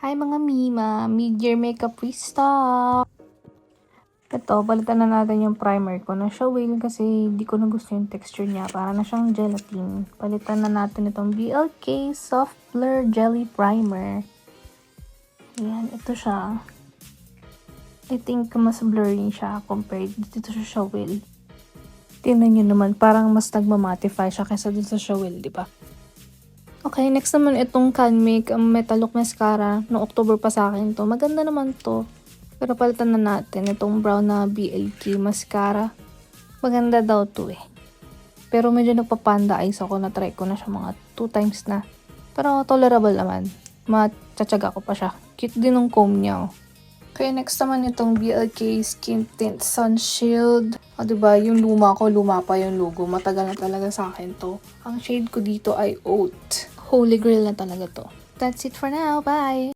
Hi mga Mima! Mid-year makeup restock! Ito, palitan na natin yung primer ko na Showil kasi hindi ko na gusto yung texture niya. Para na siyang gelatin. Palitan na natin itong BLK Soft Blur Jelly Primer. Ayan, ito siya. I think mas blurry siya compared dito sa Showil. Tingnan nyo naman, parang mas nagmamatify siya kaysa dito sa Showil, di ba? Okay, next naman itong Canmake Metal Look Mascara. Noong October pa sa akin to. Maganda naman to. Pero palitan na natin itong brown na BLK Mascara. Maganda daw to eh. Pero medyo nagpapanda eyes ako. Na-try ko na siya mga 2 times na. Pero tolerable naman. Matchatsaga ko pa siya. Cute din ng comb niya oh. Okay, next naman itong BLK Skin Tint Sun Shield. O diba, yung luma ko, luma pa yung logo. Matagal na talaga sa akin to. Ang shade ko dito ay Oat. Holy grail na talaga to. That's it for now. Bye!